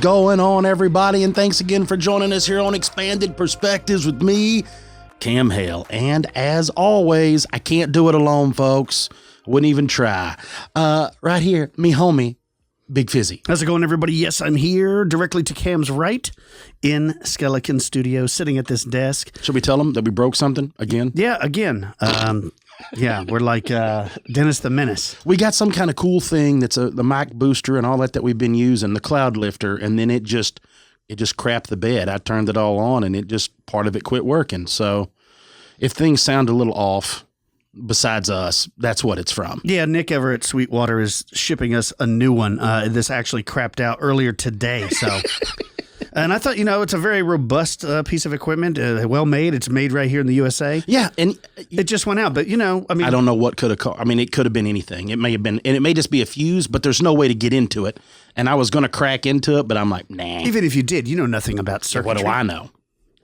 Going on, everybody, and thanks again for joining us here on Expanded Perspectives with me, Cam Hale. And as always, I can't do it alone, folks. Wouldn't even try. Right here, me homie, Big Fizzy. How's it going, everybody? Yes, I'm here directly to Cam's right in Skeleton Studio, sitting at this desk. Should we tell them that we broke something again? Yeah, again. Yeah, we're like Dennis the Menace. We got some kind of cool thing that's the mic booster and all that we've been using, the cloud lifter, and then it just crapped the bed. I turned it all on, and part of it quit working. So if things sound a little off, besides us, that's what it's from. Yeah, Nick Everett Sweetwater is shipping us a new one. This actually crapped out earlier today, so... And I thought, it's a very robust piece of equipment, well made. It's made right here in the USA. Yeah, and it just went out. But, I don't know what could have caused. I mean, it could have been anything. It may have been, and it may just be a fuse, but there's no way to get into it. And I was going to crack into it, but I'm like, nah. Even if you did, you know nothing about circuitry. What do I know?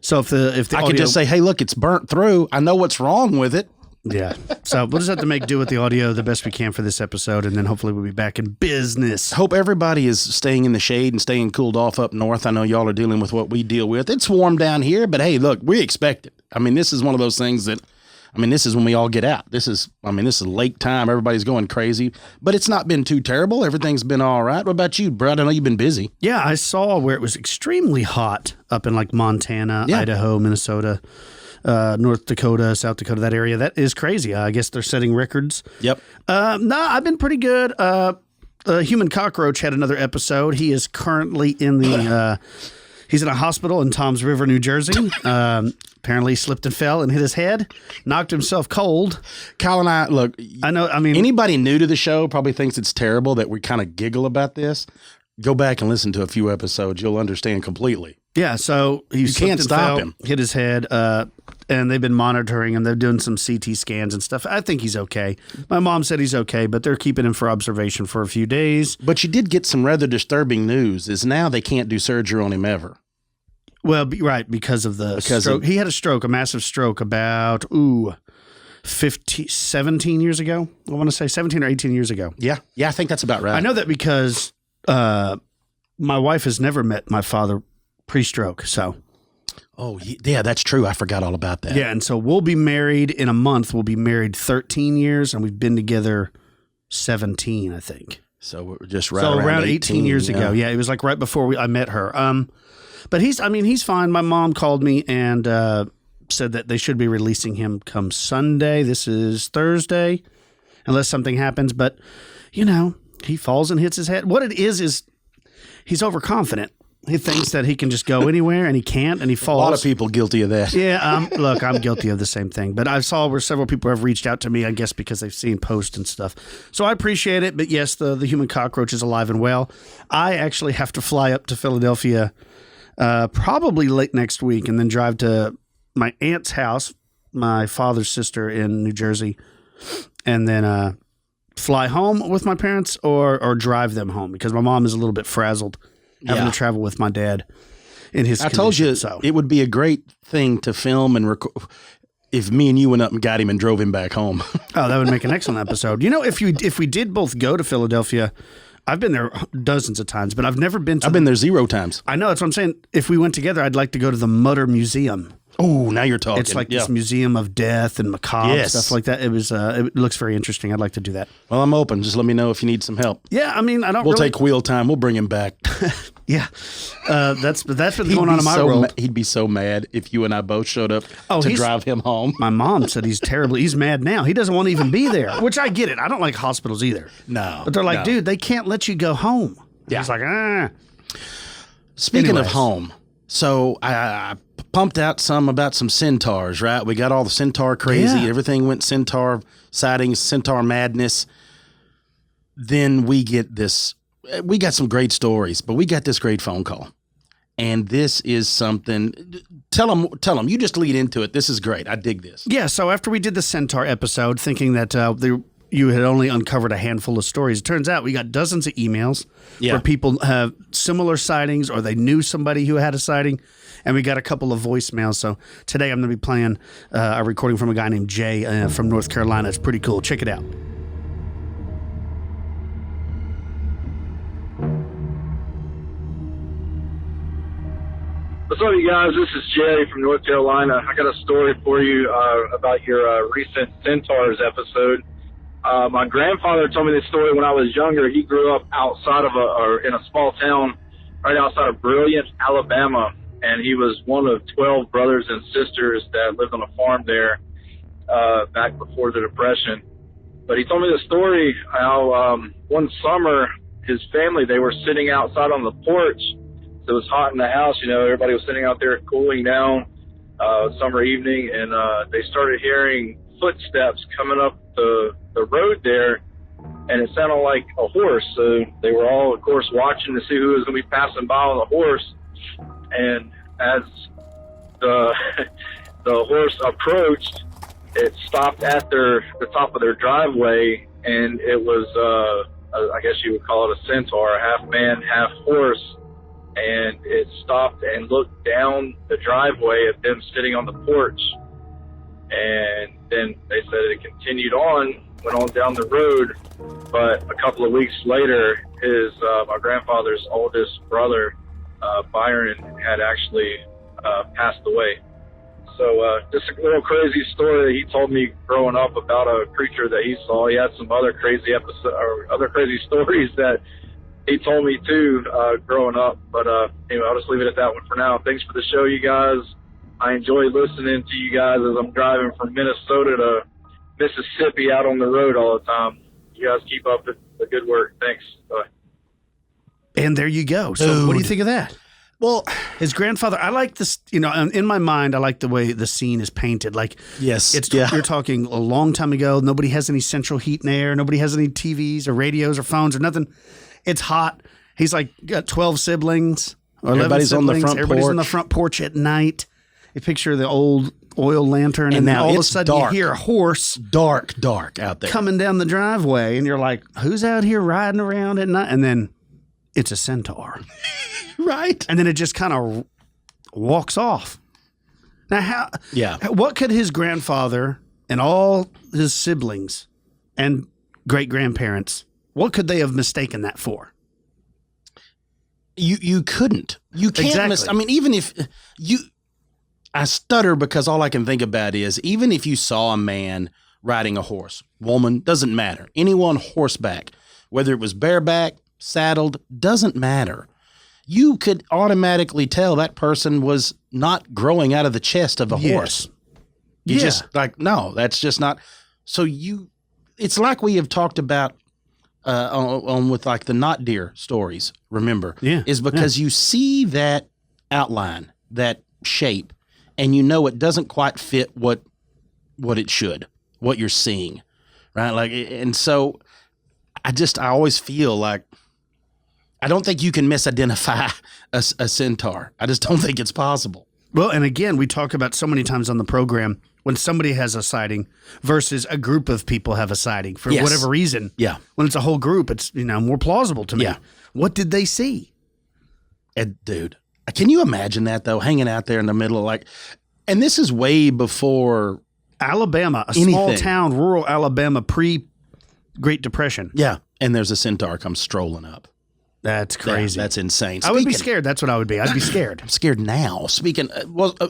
So if the I audio... could just say, hey, look, it's burnt through. I know what's wrong with it. Yeah. So we'll just have to make do with the audio the best we can for this episode, and then hopefully we'll be back in business. Hope everybody is staying in the shade and staying cooled off up north. I know y'all are dealing with what we deal with. It's warm down here, but hey, look, we expect it. I mean, this is one of those things that, this is when we all get out. This is lake time. Everybody's going crazy, but it's not been too terrible. Everything's been all right. What about you, Brad? I know you've been busy. Yeah, I saw where it was extremely hot up in like Montana, Idaho, Minnesota. North Dakota, South Dakota, that area. That is crazy. I guess they're setting records. Yep. No, I've been pretty good. The Human Cockroach had another episode. He is currently in the... he's in a hospital in Toms River, New Jersey. Apparently he slipped and fell and hit his head, knocked himself cold. Kyle and I, look... anybody new to the show probably thinks it's terrible that we kind of giggle about this. Go back and listen to a few episodes. You'll understand completely. Yeah, so you can't stop him. Hit his head, and they've been monitoring him. They're doing some CT scans and stuff. I think he's okay. My mom said he's okay, but they're keeping him for observation for a few days. But you did get some rather disturbing news, is now they can't do surgery on him ever. Well, right, because of the stroke. He had a stroke, a massive stroke about, 17 years ago. I want to say 17 or 18 years ago. Yeah, I think that's about right. I know that because my wife has never met my father pre-stroke, so. Oh, yeah, that's true. I forgot all about that. Yeah, and so we'll be married in a month. We'll be married 13 years, and we've been together 17, I think. So we're just around 18 years ago. Yeah, it was like right before I met her. But he's fine. My mom called me and said that they should be releasing him come Sunday. This is Thursday, unless something happens. But, he falls and hits his head. What it is he's overconfident. He thinks that he can just go anywhere, and he can't, and he falls. A lot of people guilty of that. Yeah, look, I'm guilty of the same thing. But I saw where several people have reached out to me, I guess, because they've seen posts and stuff. So I appreciate it. But yes, the human cockroach is alive and well. I actually have to fly up to Philadelphia probably late next week, and then drive to my aunt's house, my father's sister in New Jersey, and then fly home with my parents or drive them home because my mom is a little bit frazzled. Having to travel with my dad in his condition. I told you it would be a great thing to film and record if me and you went up and got him and drove him back home. Oh, that would make an excellent episode. If we did both go to Philadelphia, I've been there dozens of times, but I've never been to... I've been there 0 times. I know, that's what I'm saying. If we went together, I'd like to go to the Mutter Museum. Oh, now you're talking. It's like this museum of death and macabre stuff like that. It looks very interesting. I'd like to do that. Well, I'm open. Just let me know if you need some help. Yeah, We'll take wheel time. We'll bring him back. Yeah, that's what's going on in my world. He'd be so mad if you and I both showed up to drive him home. My mom said he's terribly. He's mad now. He doesn't want to even be there, which I get it. I don't like hospitals either. No. But they're like, dude, they can't let you go home. Yeah. He's like, Speaking of home, so I pumped out about some Centaurs, right? We got all the Centaur crazy. Yeah. Everything went Centaur sightings, Centaur madness. Then we get this. We got some great stories, but we got this great phone call. And this is something. Tell them. You just lead into it. This is great. I dig this. Yeah. So after we did the Centaur episode, thinking that you had only uncovered a handful of stories, it turns out we got dozens of emails where people have similar sightings or they knew somebody who had a sighting, and we got a couple of voicemails. So today I'm going to be playing a recording from a guy named Jay from North Carolina. It's pretty cool. Check it out. What's up, you guys? This is Jay from North Carolina. I got a story for you about your recent Centaurs episode. My grandfather told me this story when I was younger. He grew up outside of in a small town right outside of Brilliant, Alabama, and he was one of 12 brothers and sisters that lived on a farm there back before the Depression. But he told me the story how one summer his family, they were sitting outside on the porch. It was hot in the house, everybody was sitting out there cooling down summer evening, and they started hearing footsteps coming up the road there, and it sounded like a horse. So they were all, of course, watching to see who was going to be passing by on the horse. And as the horse approached, it stopped at the top of their driveway, and it was, I guess you would call it a centaur, half man, half horse. And it stopped and looked down the driveway at them sitting on the porch. And then they said it continued on, went on down the road. But a couple of weeks later, my grandfather's oldest brother, Byron, had actually passed away. So just a little crazy story that he told me growing up about a creature that he saw. He had some other crazy stories that he told me too, growing up, but anyway, I'll just leave it at that one for now. Thanks for the show, you guys. I enjoy listening to you guys as I'm driving from Minnesota to Mississippi out on the road all the time. You guys keep up the good work. Thanks. Bye. And there you go. So what do you think of that? Well, his grandfather, I like this, in my mind, I like the way the scene is painted. Like, yes, you're talking a long time ago. Nobody has any central heat and air. Nobody has any TVs or radios or phones or nothing. It's hot. He's like got 12 siblings or 11 Everybody's siblings. on the front Everybody's porch. on the front porch at night. You picture the old oil lantern, and then now all of a it's sudden dark. you hear a horse Dark out there. coming down the driveway, and you're like, who's out here riding around at night? And then it's a centaur. Right. And then it just kind of walks off. Now, what could his grandfather and all his siblings and great-grandparents, what could they have mistaken that for? You couldn't. You can't. Exactly. I mean, even if I stutter because all I can think about is even if you saw a man riding a horse, woman, doesn't matter. Anyone horseback, whether it was bareback, saddled, doesn't matter. You could automatically tell that person was not growing out of the chest of a horse. You just like, no, that's just not. So it's like we have talked about on with like the not deer stories, remember? Yeah. Is because you see that outline, that shape, and you know it doesn't quite fit what it should, what you're seeing, right? Like, and so I always feel like I don't think you can misidentify a centaur. I just don't think it's possible. Well, and again, we talk about so many times on the program when somebody has a sighting versus a group of people have a sighting for whatever reason. Yeah. When it's a whole group, it's more plausible to me. Yeah. What did they see? Dude, can you imagine that though? Hanging out there in the middle of and this is way before Alabama, a small town, rural Alabama, pre-Great Depression. Yeah. And there's a centaur comes strolling up. That's crazy. That's insane. I would be scared. That's what I would be. I'd be scared. I'm scared now.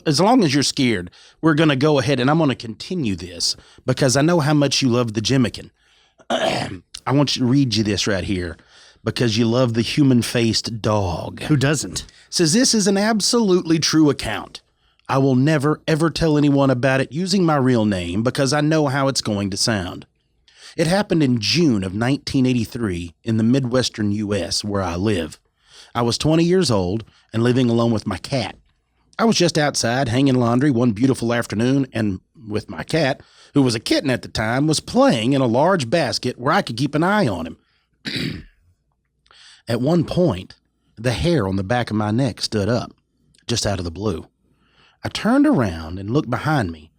As long as you're scared, we're going to go ahead and I'm going to continue this because I know how much you love the Jinmenken. I want you to read you this right here because you love the human-faced dog. Who doesn't? It says, this is an absolutely true account. I will never, ever tell anyone about it using my real name because I know how it's going to sound. It happened in June of 1983 in the Midwestern U.S. where I live. I was 20 years old and living alone with my cat. I was just outside hanging laundry one beautiful afternoon, and with my cat, who was a kitten at the time, was playing in a large basket where I could keep an eye on him. At one point, the hair on the back of my neck stood up, just out of the blue. I turned around and looked behind me,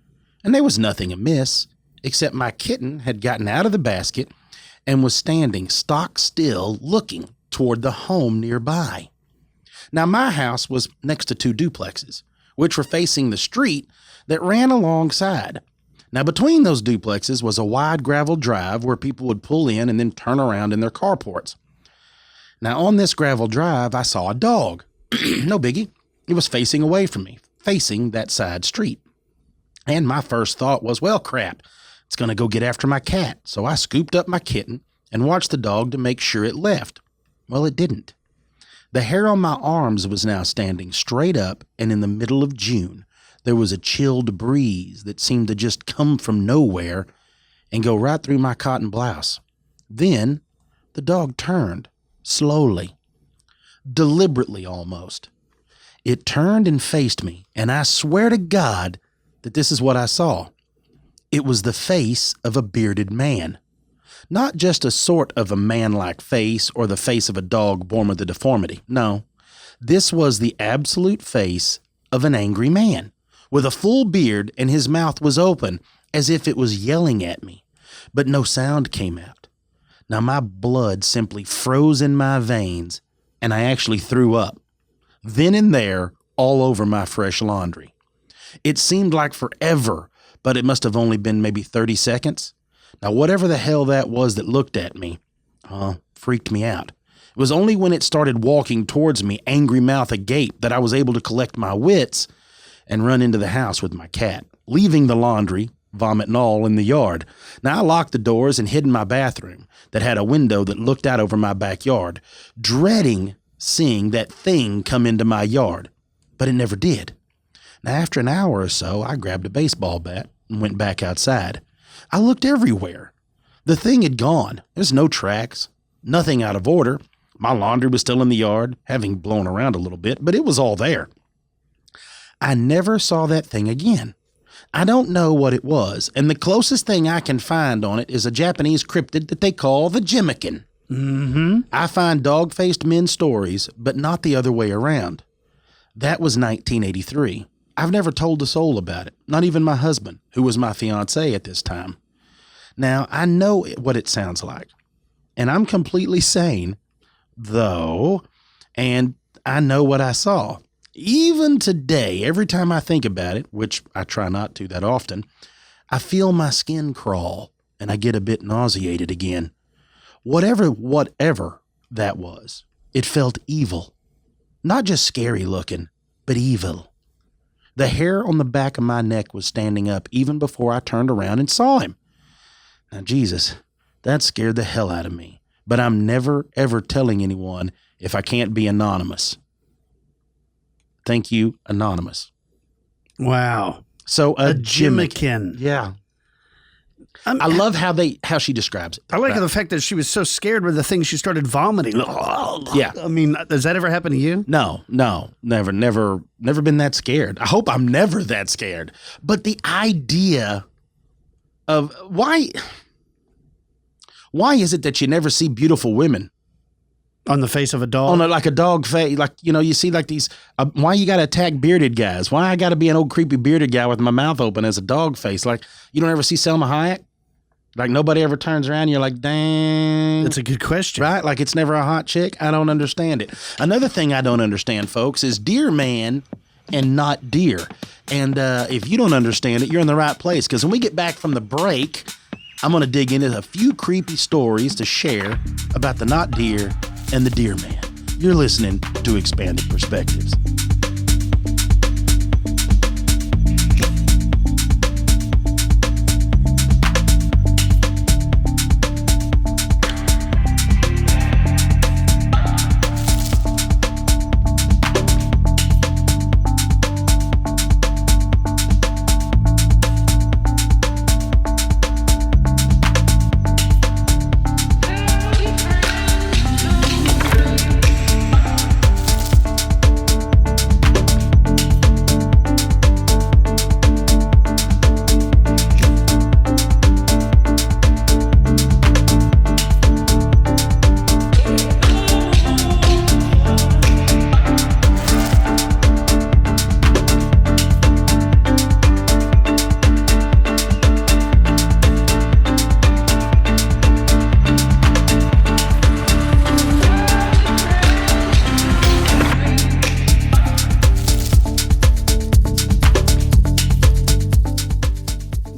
and there was nothing amiss, except my kitten had gotten out of the basket and was standing stock still looking toward the home nearby. Now, my house was next to 2 duplexes, which were facing the street that ran alongside. Now, between those duplexes was a wide gravel drive where people would pull in and then turn around in their carports. Now, on this gravel drive, I saw a dog. No biggie. It was facing away from me, facing that side street. And my first thought was, well, crap, it's going to go get after my cat. So I scooped up my kitten and watched the dog to make sure it left. Well, it didn't. The hair on my arms was now standing straight up, and in the middle of June, there was a chilled breeze that seemed to just come from nowhere and go right through my cotton blouse. Then the dog turned, slowly, deliberately almost. It turned and faced me, and I swear to God that this is what I saw. It was the face of a bearded man. Not just a sort of a man-like face or the face of a dog born with a deformity. No, this was the absolute face of an angry man with a full beard, and his mouth was open as if it was yelling at me, but no sound came out. Now my blood simply froze in my veins, and I actually threw up. Then and there, all over my fresh laundry. It seemed like forever, but it must have only been maybe 30 seconds. Now, whatever the hell that was that looked at me, freaked me out. It was only when it started walking towards me, angry mouth agape, that I was able to collect my wits and run into the house with my cat, leaving the laundry, vomit and all, in the yard. Now, I locked the doors and hid in my bathroom that had a window that looked out over my backyard, dreading seeing that thing come into my yard. But it never did. Now, after an hour or so, I grabbed a baseball bat and went back outside. I looked everywhere. The thing had gone. There's no tracks, nothing out of order. My laundry was still in the yard, having blown around a little bit, but it was all there. I never saw that thing again. I don't know what it was, and the closest thing I can find on it is a Japanese cryptid that they call the Jinmenken. I find dog-faced men stories, but not the other way around. That was 1983. I've never told a soul about it, not even my husband, who was my fiancé at this time. Now, I know what it sounds like, and I'm completely sane, though, and I know what I saw. Even today, every time I think about it, which I try not to that often, I feel my skin crawl, and I get a bit nauseated again. Whatever that was, it felt evil. Not just scary looking, but evil. The hair on the back of my neck was standing up even before I turned around and saw him. Now, Jesus, that scared the hell out of me. But I'm never, ever telling anyone if I can't be anonymous. Thank you, Anonymous. Wow. So a Jinmenken. Yeah. I love how she describes it. I like the fact that she was so scared with the thing she started vomiting. Yeah. I mean, does that ever happen to you? No, never been that scared. I hope I'm never that scared. But the idea of why is it that you never see beautiful women on the face of a dog? Like a dog face, like, you see like these, why you got to attack bearded guys? Why I got to be an old creepy bearded guy with my mouth open as a dog face? Like, you don't ever see Selma Hayek? Like, nobody ever turns around and you're like, dang. That's a good question. Right? Like, it's never a hot chick? I don't understand it. Another thing I don't understand, folks, is deer man and not deer. And if you don't understand it, you're in the right place. Because when we get back from the break, I'm going to dig into a few creepy stories to share about the not deer and the deer man. You're listening to Expanded Perspectives.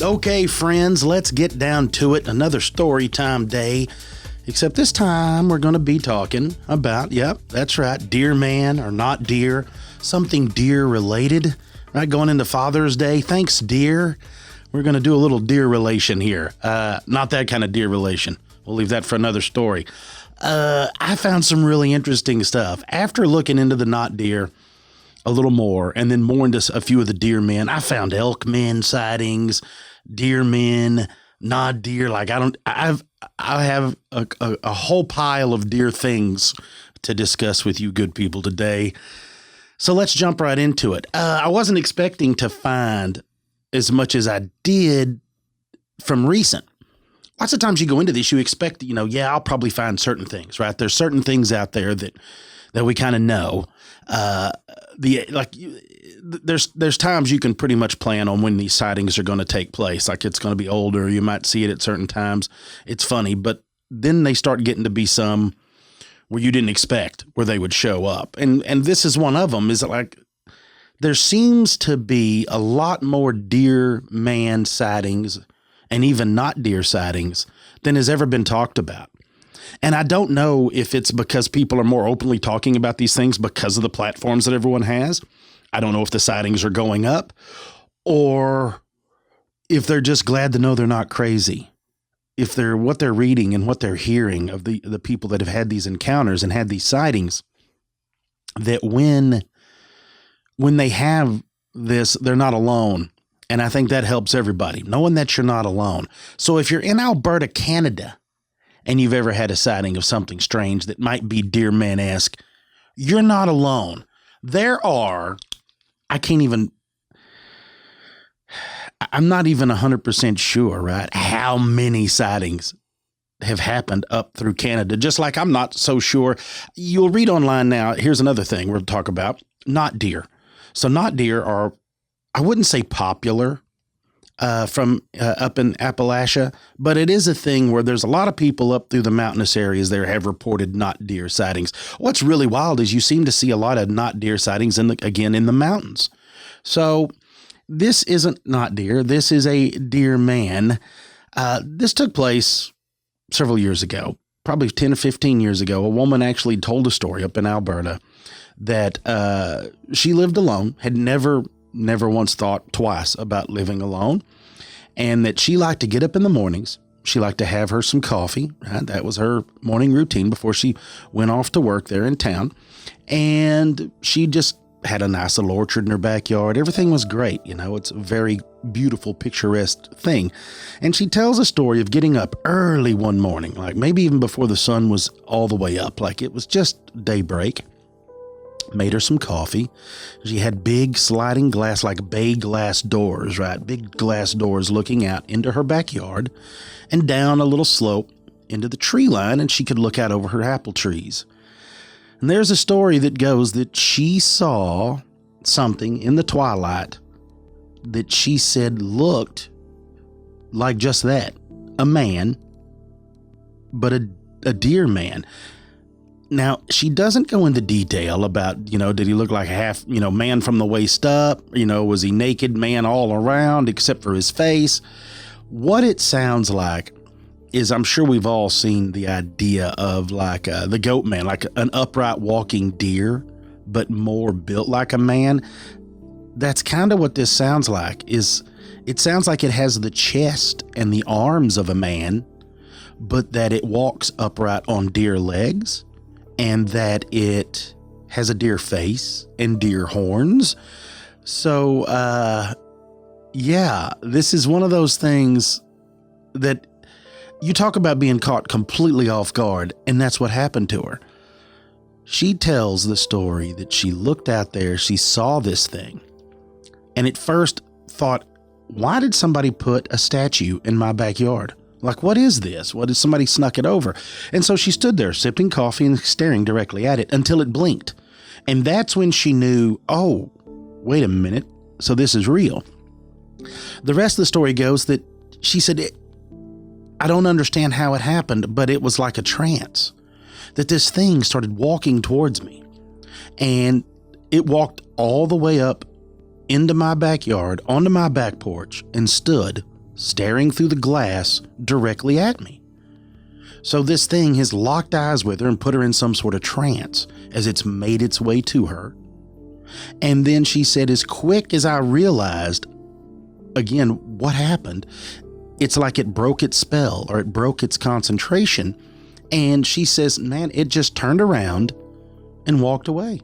Okay, friends, let's get down to it. Another story time day. Except this time we're going to be talking about, yep, that's right, deer man or not deer, something deer related. Right, going into Father's Day. Thanks, deer. We're going to do a little deer relation here. Not that kind of deer relation. We'll leave that for another story. I found some really interesting stuff. After looking into the not deer a little more, and then more into a few of the deer men, I found elk men sightings, deer men, not deer. Like I have a whole pile of deer things to discuss with you good people today. So let's jump right into it. I wasn't expecting to find as much as I did from recent. Lots of times you go into this, you expect, I'll probably find certain things, right? There's certain things out there that we kind of know. There's times you can pretty much plan on when these sightings are going to take place. Like it's going to be older. You might see it at certain times. It's funny, but then they start getting to be some where you didn't expect where they would show up. And this is one of them. Is like there seems to be a lot more deer man sightings and even not deer sightings than has ever been talked about. And I don't know if it's because people are more openly talking about these things because of the platforms that everyone has. I don't know if the sightings are going up or if they're just glad to know they're not crazy. If they're what they're reading and what they're hearing of the people that have had these encounters and had these sightings, that when they have this, they're not alone. And I think that helps everybody, knowing that you're not alone. So if you're in Alberta, Canada, and you've ever had a sighting of something strange that might be deer man-esque, you're not alone. There are, I'm not even 100% sure, right, how many sightings have happened up through Canada, just like I'm not so sure. You'll read online now. Here's another thing we'll talk about, not deer. So not deer are, I wouldn't say popular from up in Appalachia, but it is a thing where there's a lot of people up through the mountainous areas there have reported not deer sightings. What's really wild is you seem to see a lot of not deer sightings in the mountains. So this isn't not deer. This is a deer man. This took place several years ago, probably 10 or 15 years ago. A woman actually told a story up in Alberta that she lived alone, had never once thought twice about living alone, and that she liked to get up in the mornings. She liked to have her some coffee. Right? That was her morning routine before she went off to work there in town. And she just had a nice little orchard in her backyard. Everything was great. It's a very beautiful, picturesque thing. And she tells a story of getting up early one morning, like maybe even before the sun was all the way up, like it was just daybreak. Made her some coffee. She had big sliding glass, like bay glass doors, right? Big glass doors looking out into her backyard and down a little slope into the tree line, and she could look out over her apple trees. And there's a story that goes that she saw something in the twilight that she said looked like just that, a man, but a deer man. Now, she doesn't go into detail about, did he look like a half, man from the waist up? Was he naked man all around except for his face? What it sounds like is, I'm sure we've all seen the idea of like the goat man, like an upright walking deer, but more built like a man. That's kind of what this sounds like. It sounds like it has the chest and the arms of a man, but that it walks upright on deer legs, and that it has a deer face and deer horns. So, this is one of those things that you talk about being caught completely off guard, and that's what happened to her. She tells the story that she looked out there, she saw this thing, and at first thought, why did somebody put a statue in my backyard? Like, what is this? What, did somebody snuck it over? And so she stood there sipping coffee and staring directly at it until it blinked. And that's when she knew, oh, wait a minute. So this is real. The rest of the story goes that she said, I don't understand how it happened, but it was like a trance. That this thing started walking towards me. And it walked all the way up into my backyard, onto my back porch, and stood staring through the glass directly at me. So this thing has locked eyes with her and put her in some sort of trance as it's made its way to her. And then she said, as quick as I realized, again, what happened, it's like it broke its spell or it broke its concentration. And she says, man, it just turned around and walked away.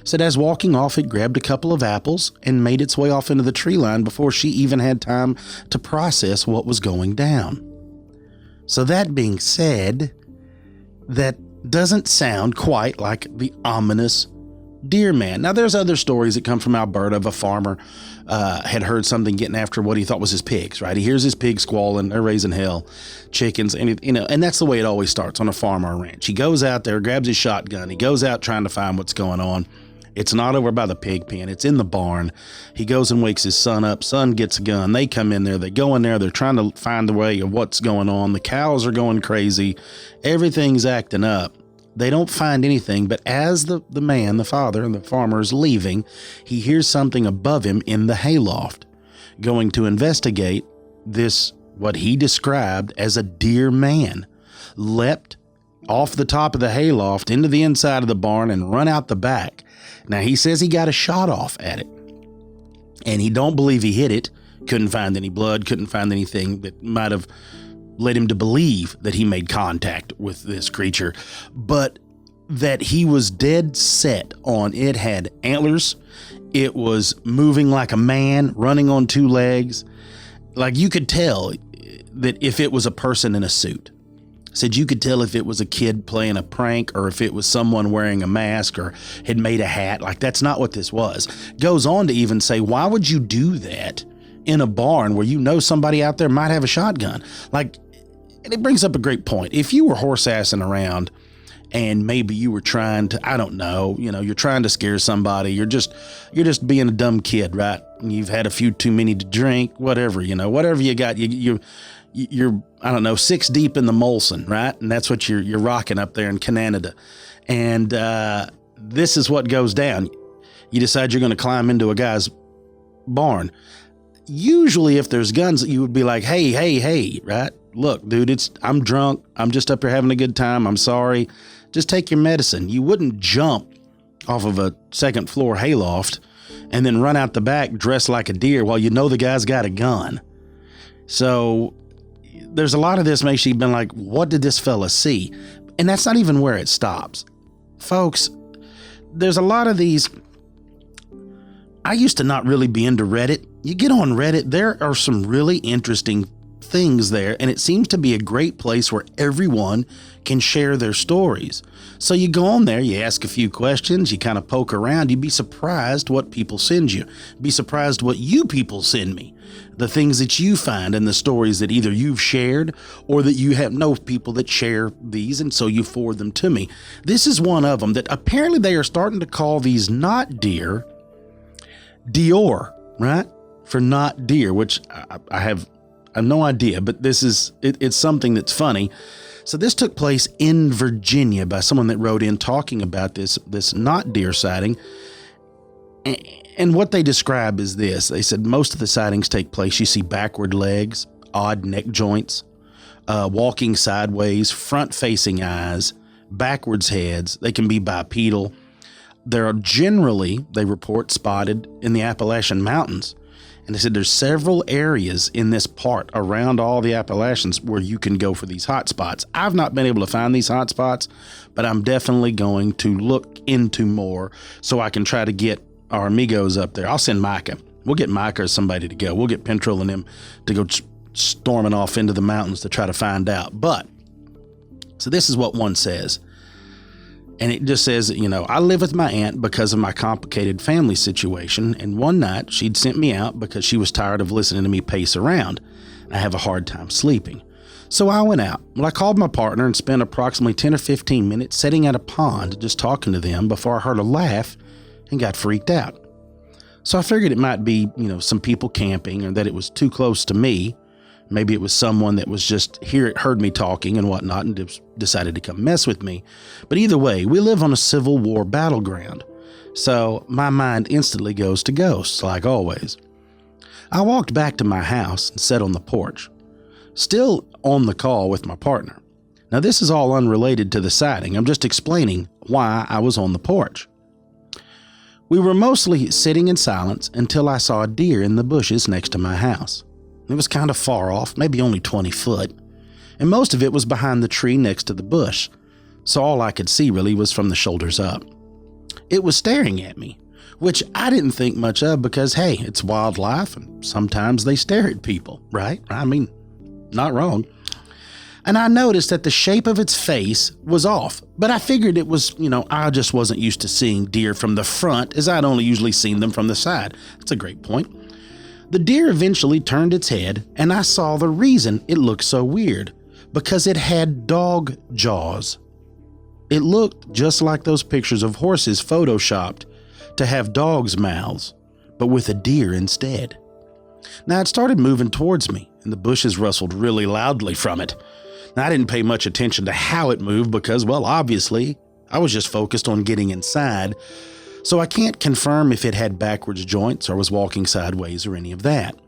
Said as walking off, it grabbed a couple of apples and made its way off into the tree line before she even had time to process what was going down. So that being said, that doesn't sound quite like the ominous deer man. Now, there's other stories that come from Alberta of a farmer had heard something getting after what he thought was his pigs, right? He hears his pigs squalling, they're raising hell, chickens, and and that's the way it always starts on a farm or a ranch. He goes out there, grabs his shotgun, he goes out trying to find what's going on. It's not over by the pig pen, it's in the barn. He goes and wakes his son up, son gets a gun, they come in there, they go in there, they're trying to find the way of what's going on. The cows are going crazy, everything's acting up. They don't find anything, but as the man, the father, and the farmer is leaving, he hears something above him in the hayloft. Going to investigate, this, what he described as a deer man, leapt off the top of the hayloft into the inside of the barn and run out the back. Now, he says he got a shot off at it, and he don't believe he hit it. Couldn't find any blood, couldn't find anything that might have led him to believe that he made contact with this creature, but that he was dead set on it had antlers. It was moving like a man, running on two legs. Like you could tell that if it was a person in a suit. Said you could tell if it was a kid playing a prank or if it was someone wearing a mask or had made a hat. Like that's not what this was. Goes on to even say, why would you do that in a barn where you know somebody out there might have a shotgun? Like, and it brings up a great point. If you were horse-assing around and maybe you were trying to, I don't know, you're trying to scare somebody, you're just being a dumb kid, right? You've had a few too many to drink, whatever, whatever you got, you're, I don't know, 6 deep in the Molson, right? And that's what you're rocking up there in Canada. And this is what goes down. You decide you're going to climb into a guy's barn. Usually if there's guns, you would be like, hey, right? Look, dude, I'm drunk. I'm just up here having a good time. I'm sorry. Just take your medicine. You wouldn't jump off of a second floor hayloft and then run out the back dressed like a deer while you know the guy's got a gun. So there's a lot of this makes you been like, what did this fella see? And that's not even where it stops. Folks, there's a lot of these. I used to not really be into Reddit. You get on Reddit, there are some really interesting things there, and it seems to be a great place where everyone can share their stories. So you go on there, you ask a few questions, you kind of poke around, you'd be surprised what people send you. Be surprised what you people send me. The things that you find and the stories that either you've shared or that you know people that share these, and so you forward them to me. This is one of them that apparently they are starting to call these not deer Dior, right? For not deer, which I have no idea, but this is, it's something that's funny. So this took place in Virginia by someone that wrote in talking about this not deer sighting. And what they describe is this. They said most of the sightings take place, you see backward legs, odd neck joints, walking sideways, front-facing eyes, backwards heads. They can be bipedal. There are generally, they report, spotted in the Appalachian Mountains. And they said there's several areas in this part around all the Appalachians where you can go for these hot spots. I've not been able to find these hot spots, but I'm definitely going to look into more so I can try to get our amigos up there. I'll send Micah. We'll get Micah or somebody to go. We'll get Pentrol and him to go storming off into the mountains to try to find out. But, so this is what one says. And it just says, I live with my aunt because of my complicated family situation. And one night she'd sent me out because she was tired of listening to me pace around. I have a hard time sleeping. So I went out. Well, I called my partner and spent approximately 10 or 15 minutes sitting at a pond just talking to them before I heard a laugh and got freaked out. So I figured it might be, some people camping or that it was too close to me. Maybe it was someone that was just heard me talking and whatnot and decided to come mess with me. But either way, we live on a Civil War battleground. So my mind instantly goes to ghosts, like always. I walked back to my house and sat on the porch, still on the call with my partner. Now, this is all unrelated to the sighting. I'm just explaining why I was on the porch. We were mostly sitting in silence until I saw a deer in the bushes next to my house. It was kind of far off, maybe only 20 foot, and most of it was behind the tree next to the bush, so all I could see really was from the shoulders up. It was staring at me, which I didn't think much of because, hey, it's wildlife and sometimes they stare at people, right? I mean, not wrong. And I noticed that the shape of its face was off, but I figured it was, I just wasn't used to seeing deer from the front as I'd only usually seen them from the side. That's a great point. The deer eventually turned its head, and I saw the reason it looked so weird, because it had dog jaws. It looked just like those pictures of horses photoshopped to have dogs' mouths, but with a deer instead. Now it started moving towards me, and the bushes rustled really loudly from it. Now, I didn't pay much attention to how it moved because, well, obviously, I was just focused on getting inside, so I can't confirm if it had backwards joints or was walking sideways or any of that.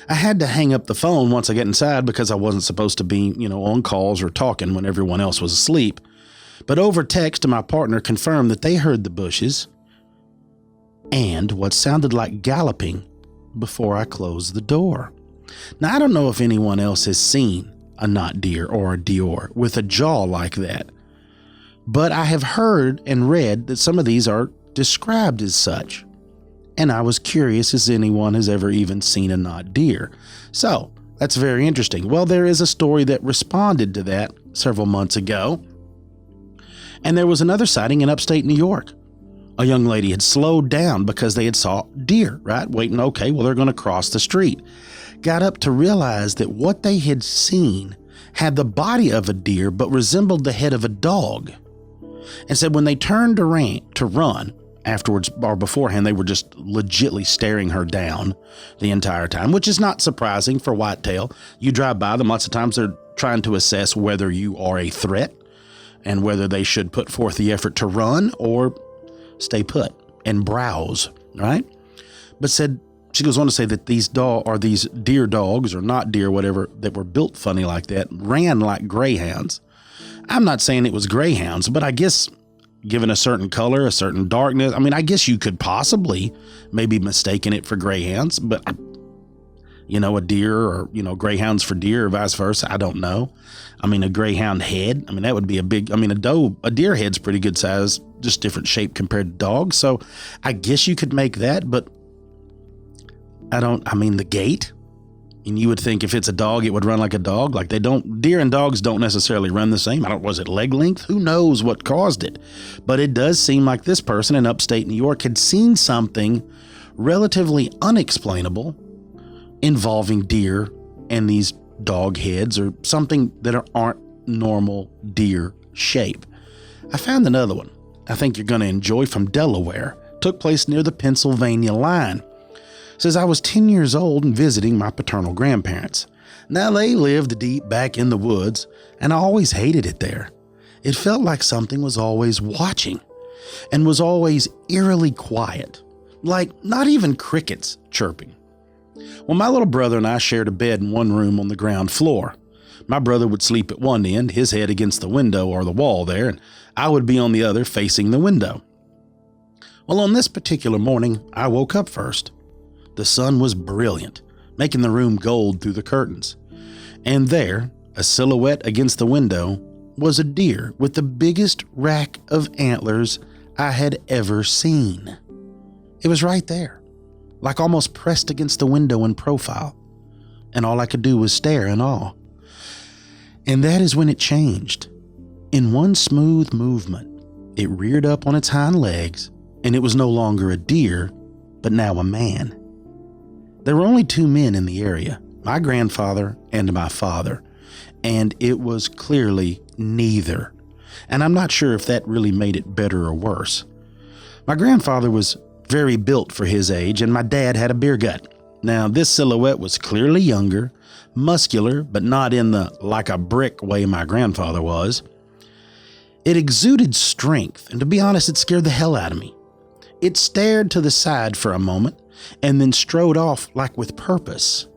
I had to hang up the phone once I got inside because I wasn't supposed to be, on calls or talking when everyone else was asleep. But over text, my partner confirmed that they heard the bushes and what sounded like galloping before I closed the door. Now, I don't know if anyone else has seen a not deer or a deer with a jaw like that, but I have heard and read that some of these are described as such, and I was curious if anyone has ever even seen a not deer. So that's very interesting. Well, there is a story that responded to that several months ago, and there was another sighting in upstate New York. A young lady had slowed down because they had saw deer, right? Waiting, okay, well, they're going to cross the street. Got up to realize that what they had seen had the body of a deer but resembled the head of a dog, and said when they turned to run afterwards or beforehand, they were just legitly staring her down the entire time, which is not surprising for whitetail. You drive by them, lots of times they're trying to assess whether you are a threat and whether they should put forth the effort to run or stay put and browse, right? But she goes on to say that these deer dogs, or not deer, whatever, that were built funny like that, ran like greyhounds. I'm not saying it was greyhounds, but I guess given a certain color, a certain darkness, I guess you could possibly maybe mistaken it for greyhounds, but a deer or, greyhounds for deer or vice versa. I don't know. A greyhound head, that would be a big, a deer head's pretty good size, just different shape compared to dogs. So I guess you could make that, but the gait, and you would think if it's a dog, it would run like a dog. Like deer and dogs don't necessarily run the same. Was it leg length? Who knows what caused it? But it does seem like this person in upstate New York had seen something relatively unexplainable involving deer and these dog heads or something that aren't normal deer shape. I found another one I think you're going to enjoy from Delaware. Took place near the Pennsylvania line. Says I was 10 years old and visiting my paternal grandparents. Now they lived deep back in the woods, and I always hated it there. It felt like something was always watching and was always eerily quiet, like not even crickets chirping. Well, my little brother and I shared a bed in one room on the ground floor. My brother would sleep at one end, his head against the window or the wall there, and I would be on the other facing the window. Well, on this particular morning, I woke up first. The sun was brilliant, making the room gold through the curtains. And there, a silhouette against the window, was a deer with the biggest rack of antlers I had ever seen. It was right there, like almost pressed against the window in profile, and all I could do was stare in awe. And that is when it changed. In one smooth movement, it reared up on its hind legs, and it was no longer a deer, but now a man. There were only two men in the area, my grandfather and my father, and it was clearly neither. And I'm not sure if that really made it better or worse. My grandfather was very built for his age, and my dad had a beer gut. Now, this silhouette was clearly younger, muscular, but not in the like a brick way my grandfather was. It exuded strength, and to be honest, it scared the hell out of me. It stared to the side for a moment and then strode off like with purpose.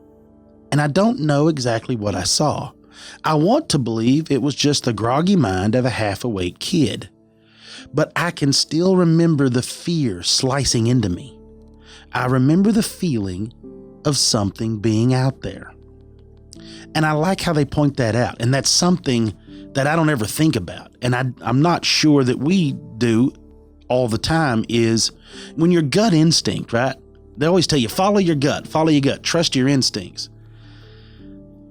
And I don't know exactly what I saw. I want to believe it was just the groggy mind of a half-awake kid. But I can still remember the fear slicing into me. I remember the feeling of something being out there. And I like how they point that out. And that's something that I don't ever think about. And I'm not sure that we do all the time, is when your gut instinct, right? They always tell you, follow your gut, trust your instincts.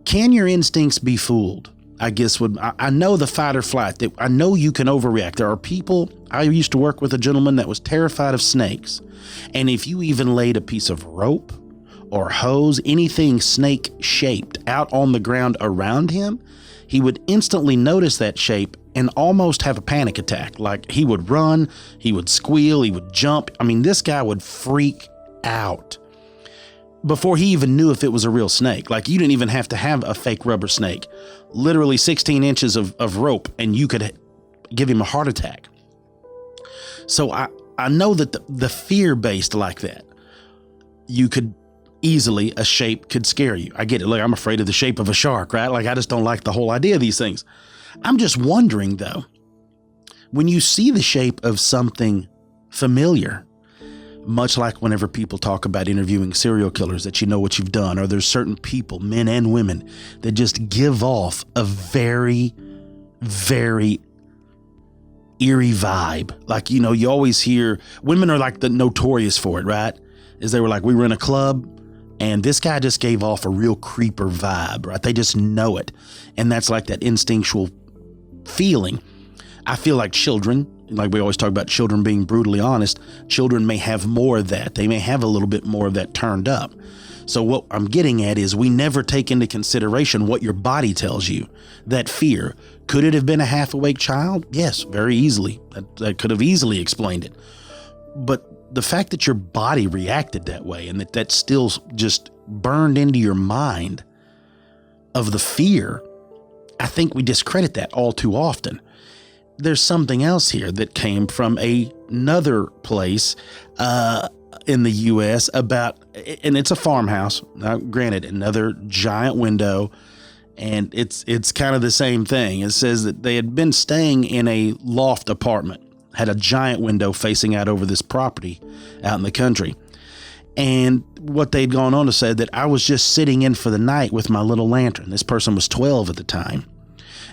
Can your instincts be fooled? I guess I know the fight or flight, that I know you can overreact. There are people, I used to work with a gentleman that was terrified of snakes. And if you even laid a piece of rope or hose, anything snake shaped out on the ground around him, he would instantly notice that shape and almost have a panic attack. Like he would run, he would squeal, he would jump. I mean, this guy would freak out before he even knew if it was a real snake. Like you didn't even have to have a fake rubber snake. Literally 16 inches of rope and you could give him a heart attack. So I know that the fear-based like that, you could easily, a shape could scare you. I get it. Like I'm afraid of the shape of a shark, right? Like I just don't like the whole idea of these things. I'm just wondering though, when you see the shape of something familiar, much like whenever people talk about interviewing serial killers, that you know what you've done, or there's certain people, men and women, that just give off a very, very eerie vibe. Like, you know, you always hear women are like the notorious for it, right? Is they were like, we were in a club and this guy just gave off a real creeper vibe, right? They just know it. And that's like that instinctual feeling. I feel like children, like we always talk about children being brutally honest, children may have more of that. They may have a little bit more of that turned up. So what I'm getting at is we never take into consideration what your body tells you. That fear. Could it have been a half-awake child? Yes, very easily. That could have easily explained it. But the fact that your body reacted that way and that still just burned into your mind of the fear, I think we discredit that all too often. There's something else here that came from another place in the U.S. about, and it's a farmhouse. Now, granted, another giant window, and it's kind of the same thing. It says that they had been staying in a loft apartment, had a giant window facing out over this property out in the country. And what they'd gone on to say that I was just sitting in for the night with my little lantern. This person was 12 at the time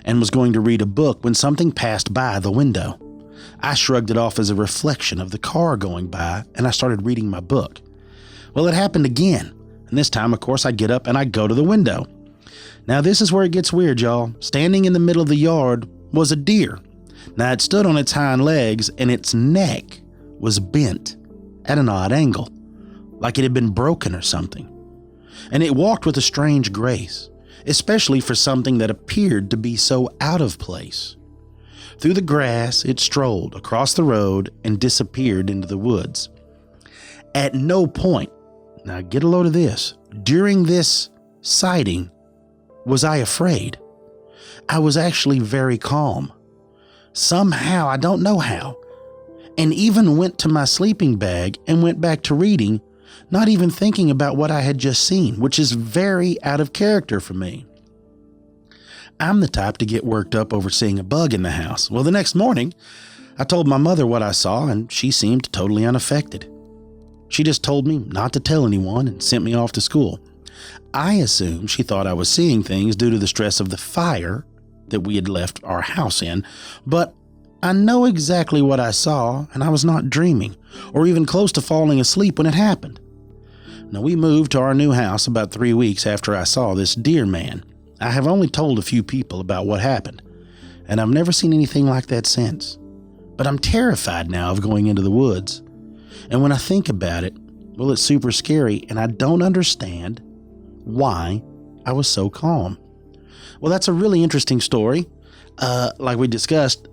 and was going to read a book when something passed by the window. I shrugged it off as a reflection of the car going by, and I started reading my book. Well, it happened again, and this time, of course, I get up and I go to the window. Now, this is where it gets weird, y'all. Standing in the middle of the yard was a deer. Now, it stood on its hind legs, and its neck was bent at an odd angle, like it had been broken or something. And it walked with a strange grace, especially for something that appeared to be so out of place. Through the grass, it strolled across the road and disappeared into the woods. At no point, now get a load of this, during this sighting, was I afraid. I was actually very calm. Somehow, I don't know how, and even went to my sleeping bag and went back to reading, not even thinking about what I had just seen, which is very out of character for me. I'm the type to get worked up over seeing a bug in the house. Well, the next morning, I told my mother what I saw, and she seemed totally unaffected. She just told me not to tell anyone and sent me off to school. I assumed she thought I was seeing things due to the stress of the fire that we had left our house in, but I know exactly what I saw, and I was not dreaming or even close to falling asleep when it happened. Now, we moved to our new house about 3 weeks after I saw this deer man. I have only told a few people about what happened, and I've never seen anything like that since. But I'm terrified now of going into the woods. And when I think about it, well, it's super scary, and I don't understand why I was so calm. Well, that's a really interesting story. Like we discussed,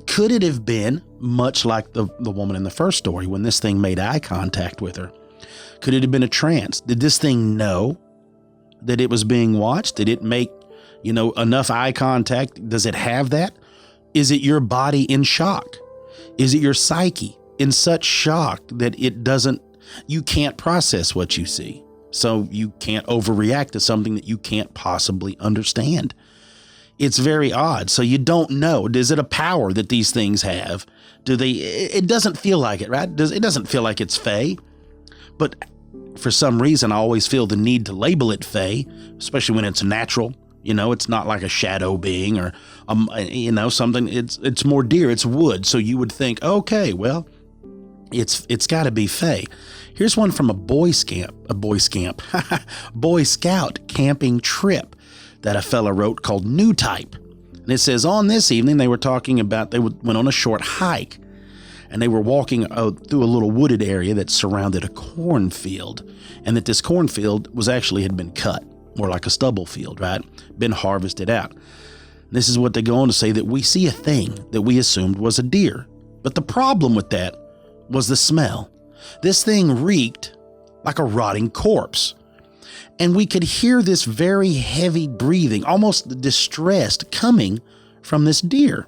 could it have been much like the woman in the first story when this thing made eye contact with her? Could it have been a trance? Did this thing know that it was being watched? Did it make, enough eye contact? Does it have that? Is it your body in shock? Is it your psyche? in such shock that you can't process what you see. So you can't overreact to something that you can't possibly understand. It's very odd. So you don't know. Is it a power that these things have? It doesn't feel like it, right? It doesn't feel like it's Fae. But for some reason, I always feel the need to label it Fae, especially when it's natural. It's not like a shadow being or, something. It's more deer. It's wood. So you would think, okay, well, it's got to be Fae. Here's one from a Boy Scout camping trip that a fella wrote called New Type. And it says, on this evening, they were talking about, they went on a short hike and they were walking through a little wooded area that surrounded a cornfield, and that this cornfield had been cut, more like a stubble field, right? Been harvested out. This is what they go on to say, that we see a thing that we assumed was a deer. But the problem with that was the smell. This thing reeked like a rotting corpse. And we could hear this very heavy breathing, almost distressed, coming from this deer.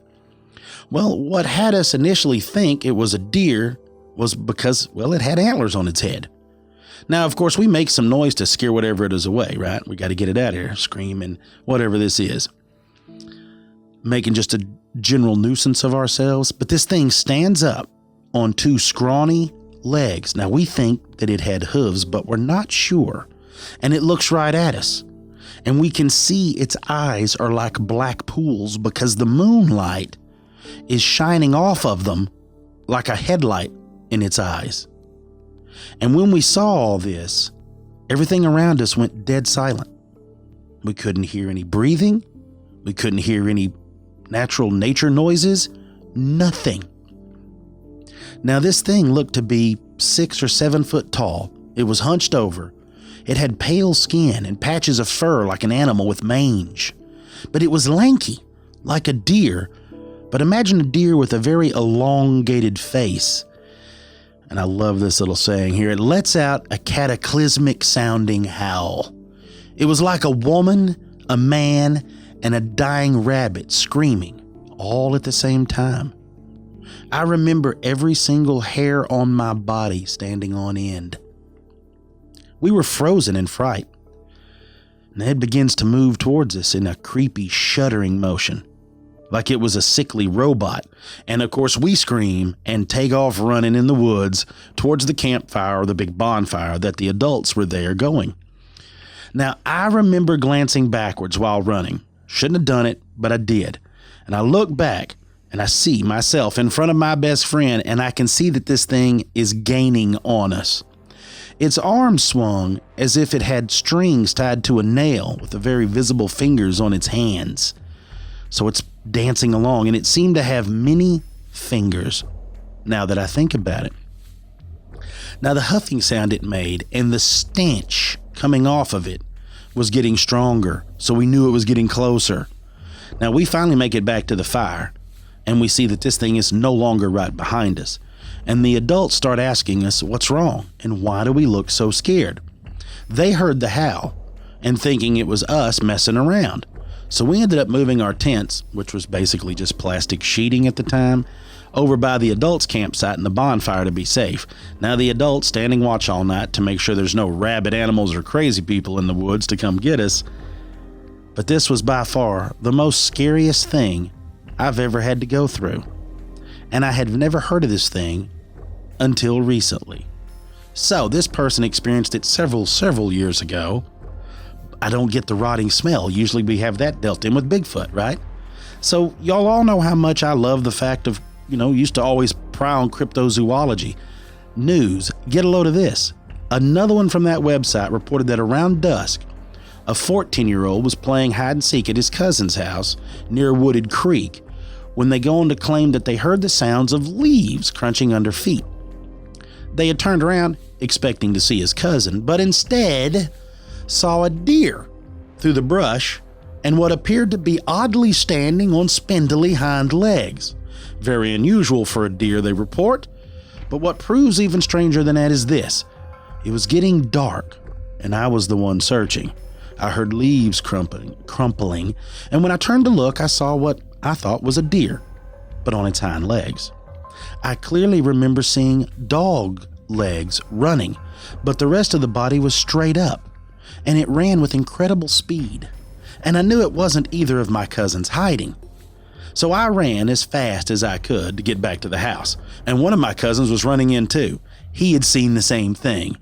Well, what had us initially think it was a deer was because, it had antlers on its head. Now, of course, we make some noise to scare whatever it is away, right? We got to get it out of here, screaming, whatever this is. Making just a general nuisance of ourselves. But this thing stands up on two scrawny legs. Now, we think that it had hooves, but we're not sure. And it looks right at us. And we can see its eyes are like black pools because the moonlight is shining off of them like a headlight in its eyes. And when we saw all this, everything around us went dead silent. We couldn't hear any breathing. We couldn't hear any natural nature noises. Nothing. Now, this thing looked to be 6 or 7 foot tall. It was hunched over. It had pale skin and patches of fur like an animal with mange. But it was lanky, like a deer. But imagine a deer with a very elongated face. And I love this little saying here. It lets out a cataclysmic sounding howl. It was like a woman, a man, and a dying rabbit screaming all at the same time. I remember every single hair on my body standing on end. We were frozen in fright. Ned begins to move towards us in a creepy, shuddering motion, like it was a sickly robot. And of course, we scream and take off running in the woods towards the campfire or the big bonfire that the adults were there going. Now, I remember glancing backwards while running. Shouldn't have done it, but I did. And I look back and I see myself in front of my best friend, and I can see that this thing is gaining on us. Its arm swung as if it had strings tied to a nail with the very visible fingers on its hands. So it's dancing along, and it seemed to have many fingers, now that I think about it. Now, the huffing sound it made and the stench coming off of it was getting stronger, so we knew it was getting closer. Now, we finally make it back to the fire, and we see that this thing is no longer right behind us. And the adults start asking us what's wrong and why do we look so scared. They heard the howl and thinking it was us messing around. So we ended up moving our tents, which was basically just plastic sheeting at the time, over by the adults' campsite and the bonfire to be safe. Now the adults standing watch all night to make sure there's no rabid animals or crazy people in the woods to come get us. But this was by far the most scariest thing I've ever had to go through. And I had never heard of this thing until recently. So this person experienced it several years ago. I don't get the rotting smell. Usually we have that dealt in with Bigfoot, right? So y'all all know how much I love the fact of, used to always pry on cryptozoology. News, get a load of this. Another one from that website reported that around dusk, a 14-year-old was playing hide and seek at his cousin's house near a wooded creek when they go on to claim that they heard the sounds of leaves crunching under feet. They had turned around expecting to see his cousin, but instead saw a deer through the brush and what appeared to be oddly standing on spindly hind legs. Very unusual for a deer, they report. But what proves even stranger than that is this. It was getting dark, and I was the one searching. I heard leaves crumpling, and when I turned to look, I saw what I thought was a deer, but on its hind legs. I clearly remember seeing dog legs running, but the rest of the body was straight up, and it ran with incredible speed. And I knew it wasn't either of my cousins hiding. So I ran as fast as I could to get back to the house, and one of my cousins was running in too. He had seen the same thing.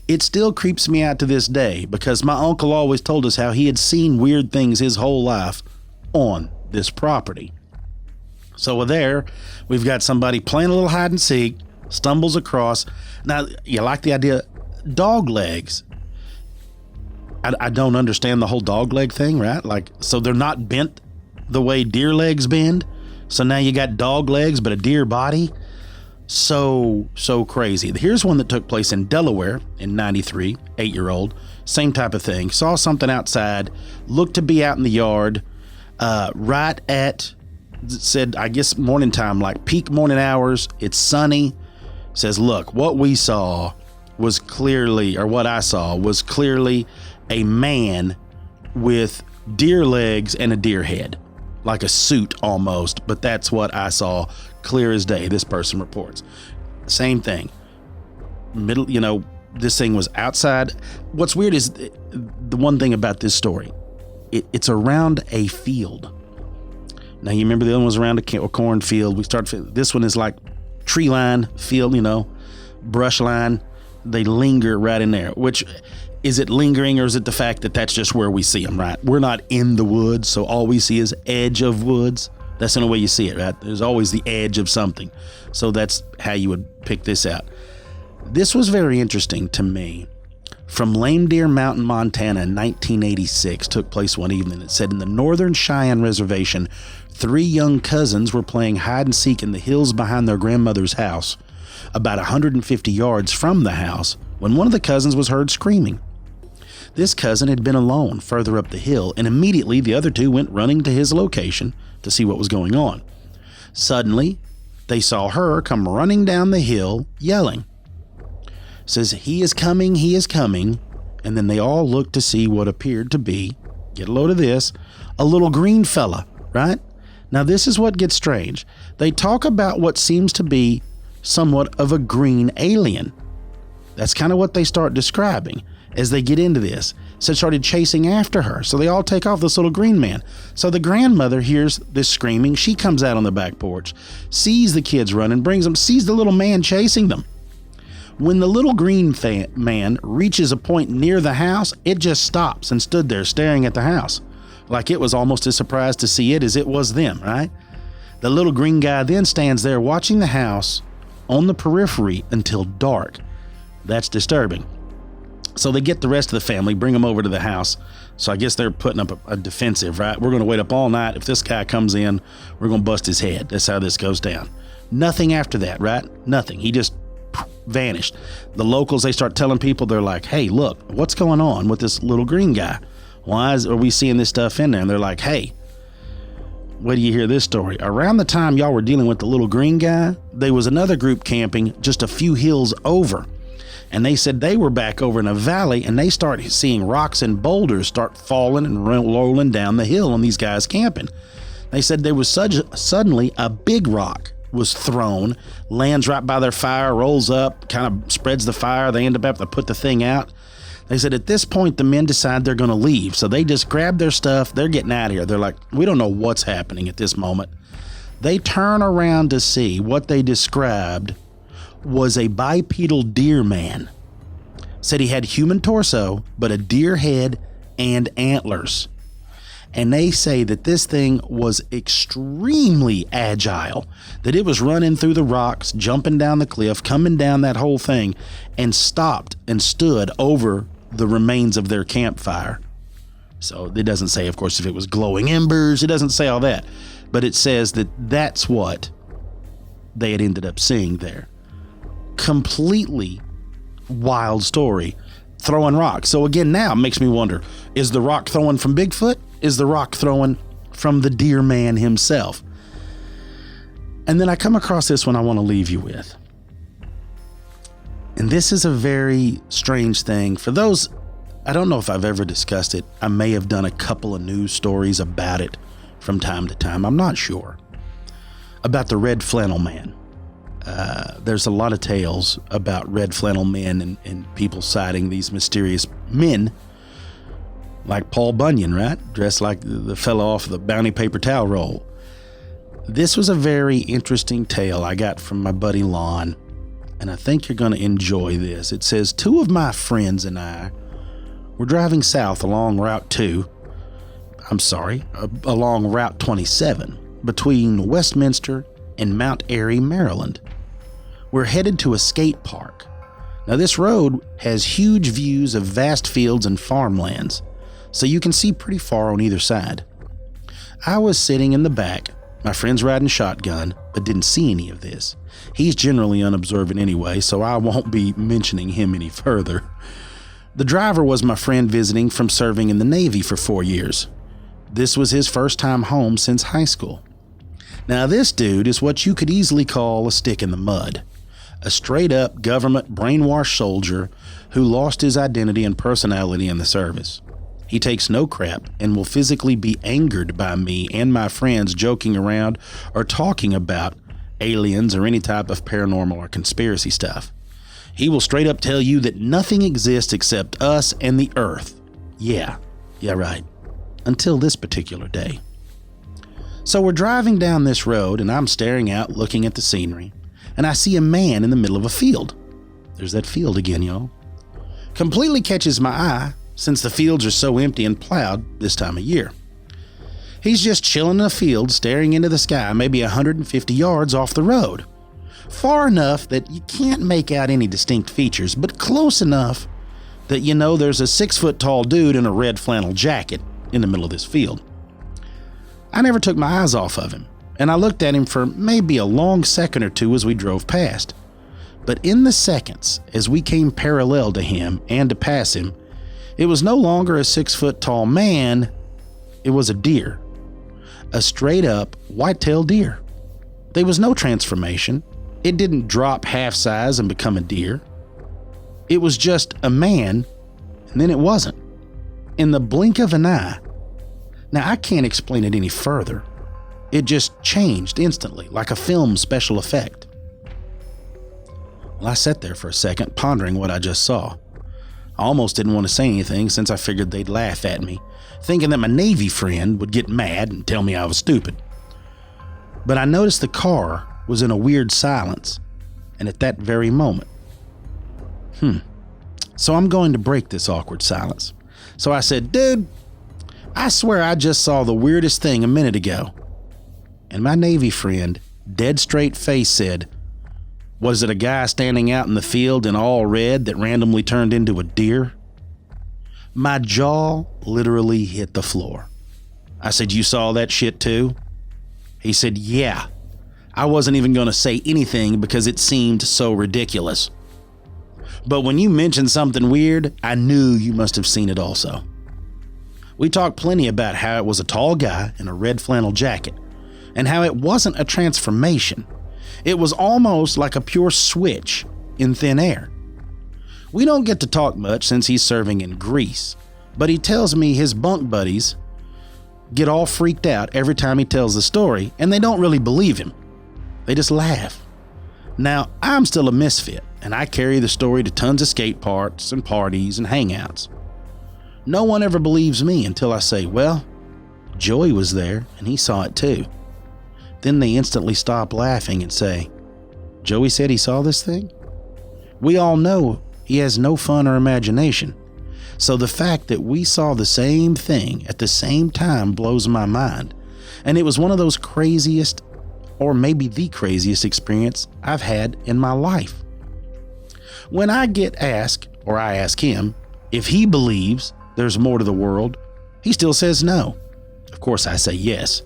It still creeps me out to this day because my uncle always told us how he had seen weird things his whole life on this property. So there, we've got somebody playing a little hide and seek, stumbles across. Now, you like the idea? Dog legs. I don't understand the whole dog leg thing, right? Like, so they're not bent the way deer legs bend. So now you got dog legs, but a deer body. So crazy. Here's one that took place in Delaware in 93, 8-year-old. Same type of thing. Saw something outside, looked to be out in the yard, right at, said, I guess morning time, like peak morning hours. It's sunny. Says, look, what we saw was clearly, or what I saw was clearly a man with deer legs and a deer head, like a suit almost, but that's what I saw clear as day. This person reports. Same thing. This thing was outside. What's weird is the one thing about this story, it's around a field. Now, you remember the other one was around a cornfield. This one is like tree line, field, brush line. They linger right in there, which, is it lingering or is it the fact that that's just where we see them, right? We're not in the woods, so all we see is edge of woods. That's the only way you see it, right? There's always the edge of something. So that's how you would pick this out. This was very interesting to me. From Lame Deer Mountain, Montana in 1986, took place one evening. It said in the Northern Cheyenne Reservation, 3 young cousins were playing hide and seek in the hills behind their grandmother's house, about 150 yards from the house, when one of the cousins was heard screaming. This cousin had been alone further up the hill, and immediately the other 2 went running to his location to see what was going on. Suddenly, they saw her come running down the hill, yelling. Says, he is coming, and then they all looked to see what appeared to be, get a load of this, a little green fella, right? Now this is what gets strange. They talk about what seems to be somewhat of a green alien. That's kind of what they start describing as they get into this. So started chasing after her. So they all take off, this little green man. So the grandmother hears this screaming. She comes out on the back porch, sees the kids running, brings them, sees the little man chasing them. When the little green man reaches a point near the house, it just stops and stood there staring at the house, like it was almost as surprised to see it as it was them, right? The little green guy then stands there watching the house on the periphery until dark. That's disturbing. So they get the rest of the family, bring them over to the house. So I guess they're putting up a defensive, right? We're going to wait up all night. If this guy comes in, we're going to bust his head. That's how this goes down. Nothing after that, right? Nothing. He just vanished. The locals, they start telling people, they're like, hey, look, what's going on with this little green guy? Why are we seeing this stuff in there? And they're like, hey, wait till you hear this story. Around the time y'all were dealing with the little green guy, there was another group camping just a few hills over. And they said they were back over in a valley, and they started seeing rocks and boulders start falling and rolling down the hill on these guys camping. They said there was suddenly a big rock was thrown, lands right by their fire, rolls up, kind of spreads the fire. They end up having to put the thing out. They said at this point, the men decide they're going to leave. So they just grab their stuff. They're getting out of here. They're like, we don't know what's happening at this moment. They turn around to see what they described was a bipedal deer man. Said he had human torso, but a deer head and antlers. And they say that this thing was extremely agile, that it was running through the rocks, jumping down the cliff, coming down that whole thing, and stopped and stood over the remains of their campfire. So it doesn't say, of course, if it was glowing embers. It doesn't say all that. But it says that that's what they had ended up seeing there. Completely wild story, throwing rocks. So again, now it makes me wonder, is the rock throwing from Bigfoot? Is the rock throwing from the deer man himself? And then I come across this one I want to leave you with. And this is a very strange thing. For those, I don't know if I've ever discussed it. I may have done a couple of news stories about it from time to time. I'm not sure. About the red flannel man. there's a lot of tales about red flannel men and people sighting these mysterious men, like Paul Bunyan, right? Dressed like the fellow off the Bounty paper towel roll. This was a very interesting tale I got from my buddy Lon, and I think you're going to enjoy this. It says, 2 of my friends and I were driving south along Route 27 between Westminster and Mount Airy, Maryland. We're headed to a skate park. Now, this road has huge views of vast fields and farmlands, so you can see pretty far on either side. I was sitting in the back, my friend's riding shotgun, but didn't see any of this. He's generally unobservant anyway, so I won't be mentioning him any further. The driver was my friend visiting from serving in the Navy for 4 years. This was his first time home since high school. Now, this dude is what you could easily call a stick in the mud. A straight-up government brainwashed soldier who lost his identity and personality in the service. He takes no crap and will physically be angered by me and my friends joking around or talking about aliens or any type of paranormal or conspiracy stuff. He will straight up tell you that nothing exists except us and the Earth. Yeah, right. Until this particular day. So we're driving down this road and I'm staring out looking at the scenery, and I see a man in the middle of a field. There's that field again, y'all. Completely catches my eye since the fields are so empty and plowed this time of year. He's just chilling in a field staring into the sky maybe 150 yards off the road. Far enough that you can't make out any distinct features, but close enough that you know there's a 6-foot-tall dude in a red flannel jacket in the middle of this field. I never took my eyes off of him, and I looked at him for maybe a long second or two as we drove past. But in the seconds, as we came parallel to him and to pass him, it was no longer a 6-foot-tall man, it was a deer. A straight-up white-tailed deer. There was no transformation. It didn't drop half size and become a deer. It was just a man, and then it wasn't. In the blink of an eye. Now, I can't explain it any further. It just changed instantly, like a film special effect. Well, I sat there for a second, pondering what I just saw. I almost didn't want to say anything since I figured they'd laugh at me, thinking that my Navy friend would get mad and tell me I was stupid. But I noticed the car was in a weird silence, and at that very moment. So I'm going to break this awkward silence. So I said, "Dude, I swear I just saw the weirdest thing a minute ago." And my Navy friend, dead straight face, said, "Was it a guy standing out in the field in all red that randomly turned into a deer?" My jaw literally hit the floor. I said, "You saw that shit too?" He said, "Yeah." I wasn't even going to say anything because it seemed so ridiculous. But when you mentioned something weird, I knew you must have seen it also. We talked plenty about how it was a tall guy in a red flannel jacket, and how it wasn't a transformation. It was almost like a pure switch in thin air. We don't get to talk much since he's serving in Greece, but he tells me his bunk buddies get all freaked out every time he tells the story, and they don't really believe him. They just laugh. Now, I'm still a misfit, and I carry the story to tons of skate parks and parties and hangouts. No one ever believes me until I say, "Well, Joey was there, and he saw it too." Then they instantly stop laughing and say, "Joey said he saw this thing?" We all know he has no fun or imagination, so the fact that we saw the same thing at the same time blows my mind, and it was one of those craziest, or maybe the craziest experience I've had in my life. When I get asked, or I ask him, if he believes there's more to the world, he still says no. Of course I say yes.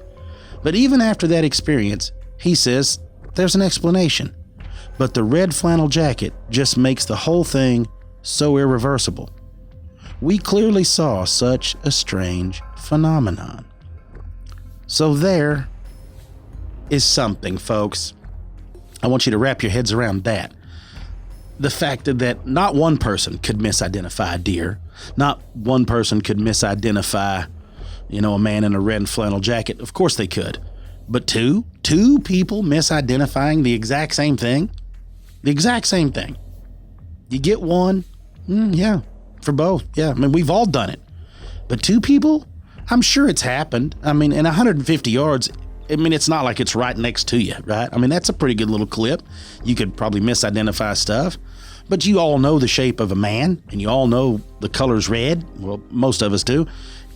But even after that experience, he says there's an explanation. But the red flannel jacket just makes the whole thing so irreversible. We clearly saw such a strange phenomenon. So there is something, folks. I want you to wrap your heads around that. The fact that not one person could misidentify a deer. Not one person could misidentify, a man in a red flannel jacket. Of course they could. But two people misidentifying the exact same thing. The exact same thing. You get one, yeah, for both. Yeah, I mean, we've all done it. But two people, I'm sure it's happened. I mean, in 150 yards, I mean, it's not like it's right next to you, right? I mean, that's a pretty good little clip. You could probably misidentify stuff. But you all know the shape of a man, and you all know the color's red. Well, most of us do.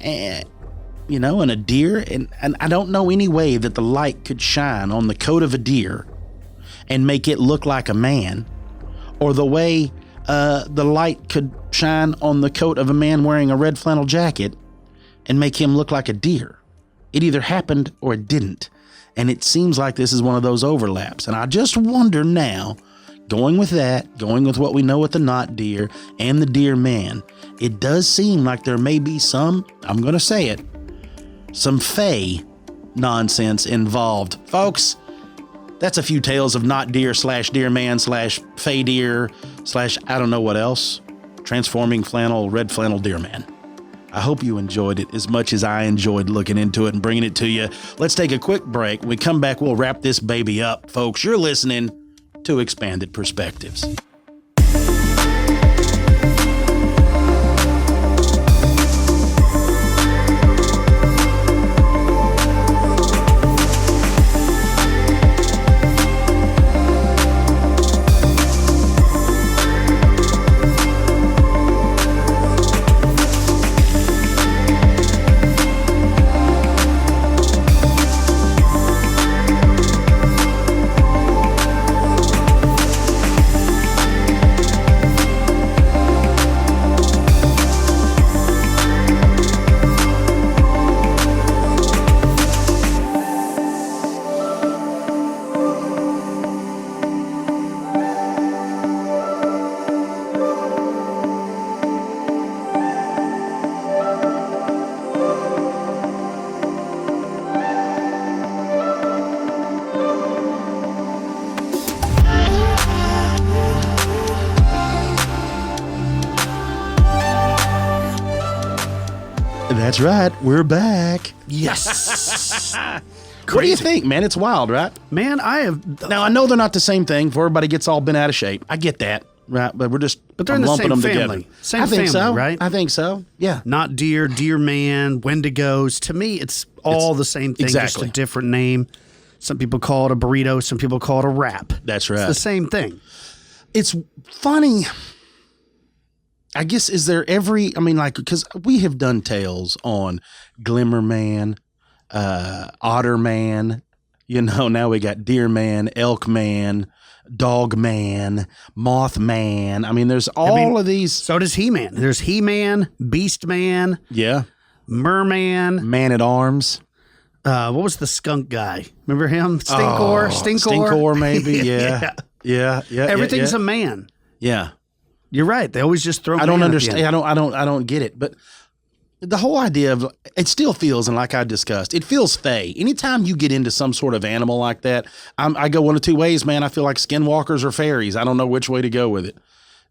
And, you know, and a deer. And I don't know any way that the light could shine on the coat of a deer and make it look like a man, or the way the light could shine on the coat of a man wearing a red flannel jacket and make him look like a deer. It either happened or it didn't. And it seems like this is one of those overlaps. And I just wonder now, going with what we know with the not deer and the deer man, it does seem like there may be some, I'm going to say it, some fey nonsense involved. Folks, that's a few tales of not deer / deer man / fey deer / I don't know what else. Transforming red flannel deer man. I hope you enjoyed it as much as I enjoyed looking into it and bringing it to you. Let's take a quick break. When we come back, we'll wrap this baby up. Folks, you're listening to Expanded Perspectives. That's right. We're back. Yes. What do you think, man? It's wild, right? Man, Now, I know they're not the same thing. Before everybody gets all bent out of shape. I get that, right? But they're in the lumping same them family. together. Same I think family, so. right? I think so. Yeah. Not deer, deer man, Wendigos. To me, it's all the same thing, exactly. just a different name. Some people call it a burrito. Some people call it a wrap. That's right. It's the same thing. It's funny. I guess, because we have done tales on Glimmer Man, Otter Man, now we got Deer Man, Elk Man, Dog Man, Moth Man. I mean, there's all of these. So does He-Man. There's He-Man, Beast Man, Yeah. Merman, Man at Arms. what was the skunk guy? Remember him? Stinkor? Stinkor, maybe. Yeah. Yeah. Everything's a man. Yeah. You're right. They always just throw. I don't man at the understand. end. I don't get it. But the whole idea of it still feels, and like I discussed, it feels fey. Anytime you get into some sort of animal like that, I go one of two ways, man. I feel like skinwalkers or fairies. I don't know which way to go with it.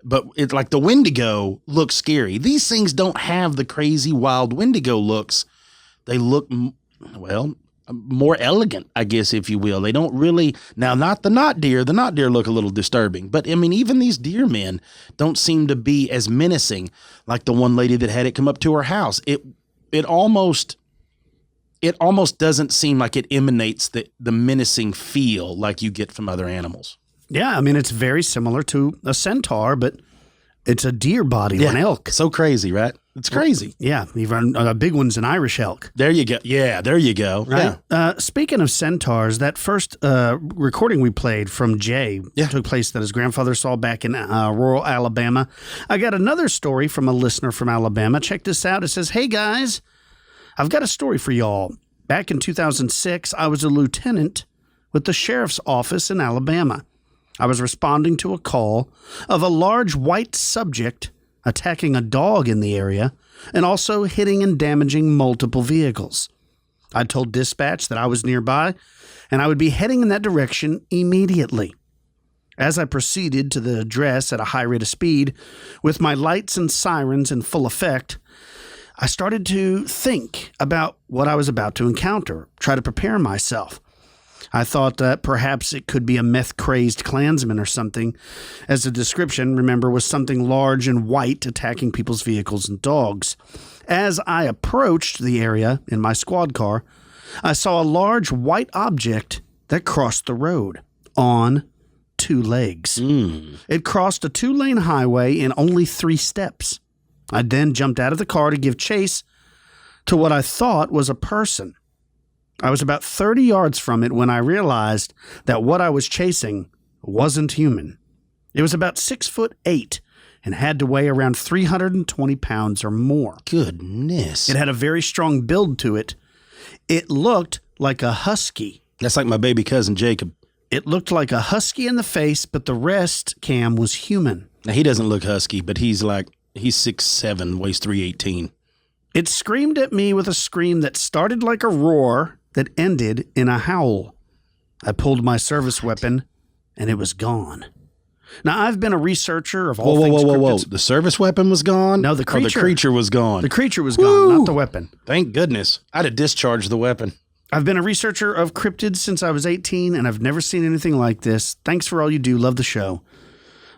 But it's like the Wendigo looks scary. These things don't have the crazy wild Wendigo looks. They look, well, more elegant, I guess, if you will. They don't really, now not the not deer. The not deer look a little disturbing. But I mean, even these deer men don't seem to be as menacing like the one lady that had it come up to her house. It almost doesn't seem like it emanates the menacing feel like you get from other animals. Yeah, I mean, it's very similar to a centaur, but it's a deer body on elk. So crazy, right? It's crazy. Yeah, even a big one's an Irish elk. There you go. Yeah, there you go. Right. Yeah. Speaking of centaurs, that first recording we played from Jay took place that his grandfather saw back in rural Alabama. I got another story from a listener from Alabama. Check this out. It says, "Hey guys, I've got a story for y'all. Back in 2006, I was a lieutenant with the sheriff's office in Alabama. I was responding to a call of a large white subject attacking a dog in the area and also hitting and damaging multiple vehicles. I told dispatch that I was nearby and I would be heading in that direction immediately. As I proceeded to the address at a high rate of speed, with my lights and sirens in full effect, I started to think about what I was about to encounter, try to prepare myself. I thought that perhaps it could be a meth-crazed Klansman or something, as the description, remember, was something large and white attacking people's vehicles and dogs. As I approached the area in my squad car, I saw a large white object that crossed the road on 2 legs. It crossed a 2-lane highway in only 3 steps. I then jumped out of the car to give chase to what I thought was a person. I was about 30 yards from it when I realized that what I was chasing wasn't human. It was about 6'8" and had to weigh around 320 pounds or more. Goodness. It had a very strong build to it. It looked like a husky. That's like my baby cousin Jacob. It looked like a husky in the face, but the rest, Cam, was human. Now, he doesn't look husky, but he's 6'7", weighs 318. It screamed at me with a scream that started like a roar that ended in a howl. I pulled my service weapon, and it was gone. Now, I've been a researcher of all things cryptids. The service weapon was gone? No, the creature. Oh, the creature was gone. The creature was gone, not the weapon. Thank goodness. I'd have discharged the weapon. I've been a researcher of cryptids since I was 18, and I've never seen anything like this. Thanks for all you do. Love the show.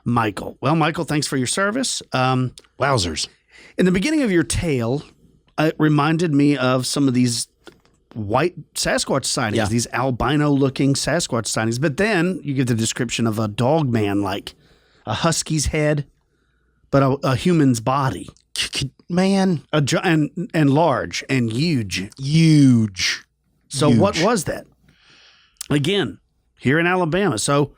Michael. Well, Michael, thanks for your service. Wowzers. In the beginning of your tale, it reminded me of some of these white Sasquatch sightings, these albino-looking Sasquatch sightings. But then you give the description of a dog man, like a husky's head, but a human's body. Man. And large and huge. Huge. So what was that? Again, here in Alabama. So,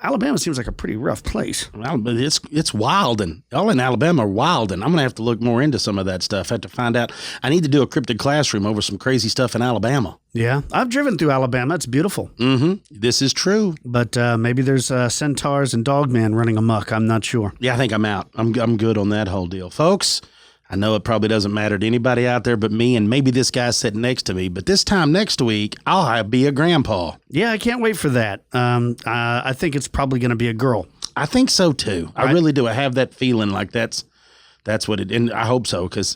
Alabama seems like a pretty rough place. Well, but it's wild, and y'all in Alabama are wild, and I'm going to have to look more into some of that stuff. I have to find out. I need to do a cryptid classroom over some crazy stuff in Alabama. Yeah. I've driven through Alabama. It's beautiful. Mm-hmm. This is true. But maybe there's centaurs and dogmen running amok. I'm not sure. Yeah, I think I'm out. I'm good on that whole deal. Folks, I know it probably doesn't matter to anybody out there but me, and maybe this guy sitting next to me, but this time next week, I'll be a grandpa. Yeah, I can't wait for that. I think it's probably going to be a girl. I think so, too. I really do. I have that feeling like that's what it, and I hope so, because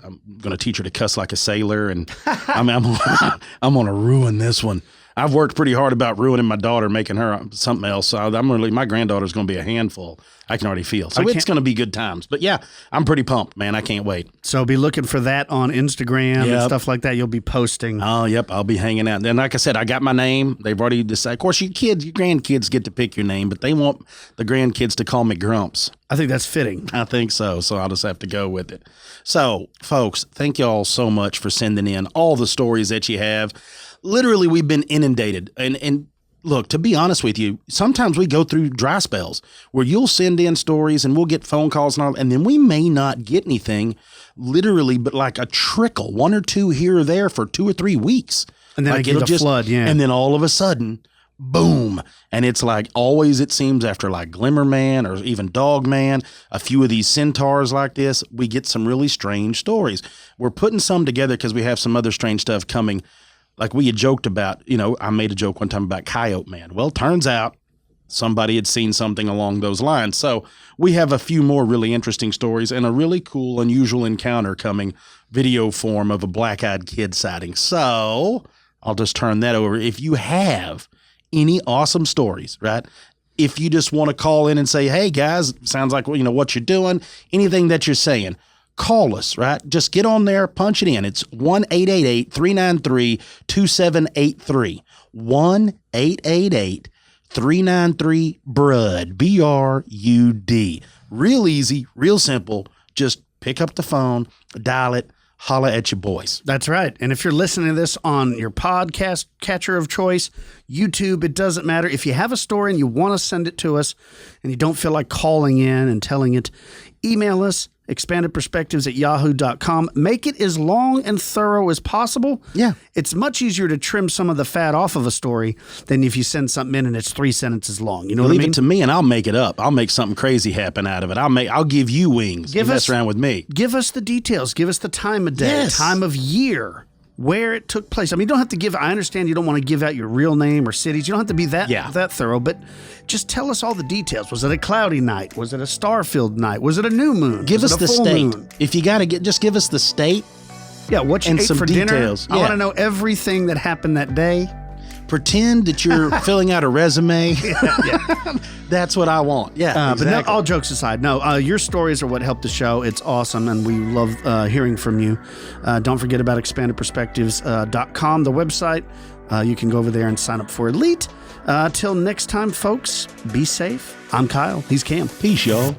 I'm going to teach her to cuss like a sailor, and I'm going to ruin this one. I've worked pretty hard about ruining my daughter, making her something else. So my granddaughter's going to be a handful. I can already feel. So it's going to be good times. But yeah, I'm pretty pumped, man. I can't wait. So be looking for that on Instagram and stuff like that. You'll be posting. Oh, yep. I'll be hanging out. And like I said, I got my name. They've already decided. Of course, your grandkids get to pick your name, but they want the grandkids to call me Grumps. I think that's fitting. I think so. So I'll just have to go with it. So, folks, thank you all so much for sending in all the stories that you have. Literally, we've been inundated. And look, to be honest with you, sometimes we go through dry spells where you'll send in stories and we'll get phone calls and all, and then we may not get anything, literally, but like a trickle, 1 or 2 here or there for 2 or 3 weeks. And then it'll just flood, yeah. And then all of a sudden, boom. And it's like always, it seems after like Glimmerman or even Dogman, a few of these centaurs like this, we get some really strange stories. We're putting some together because we have some other strange stuff coming. Like we had joked about, I made a joke one time about Coyote Man. Well, turns out somebody had seen something along those lines. So we have a few more really interesting stories and a really cool, unusual encounter coming, video form of a black-eyed kid sighting. So I'll just turn that over. If you have any awesome stories, right? If you just want to call in and say, hey, guys, sounds like, what you're doing, anything that you're saying, call us, right? Just get on there, punch it in. It's 1-888-393-2783. 1-888-393-BRUD. B-R-U-D. Real easy, real simple. Just pick up the phone, dial it, holla at your boys. That's right. And if you're listening to this on your podcast catcher of choice, YouTube, it doesn't matter. If you have a story and you want to send it to us and you don't feel like calling in and telling it, email us, expandedperspectives@yahoo.com. Make it as long and thorough as possible. Yeah. It's much easier to trim some of the fat off of a story than if you send something in and it's 3 sentences long. You know what I mean? Leave it to me and I'll make it up. I'll make something crazy happen out of it. I'll give you wings. You mess around with me. Give us the details. Give us the time of day, time of year, where it took place. I mean, you don't have to give, I understand you don't want to give out your real name or cities. You don't have to be that thorough, but just tell us all the details. Was it a cloudy night? Was it a star-filled night? Was it a new moon? Give us the state. If you got to just give us the state. Yeah, what you ate for details. dinner. I want to know everything that happened that day. Pretend that you're filling out a resume. That's what I want. Yeah, But no, all jokes aside, your stories are what help the show. It's awesome, and we love hearing from you. Don't forget about expandedperspectives.com, the website. You can go over there and sign up for Elite. Till next time, folks, be safe. I'm Kyle. He's Cam. Peace, y'all.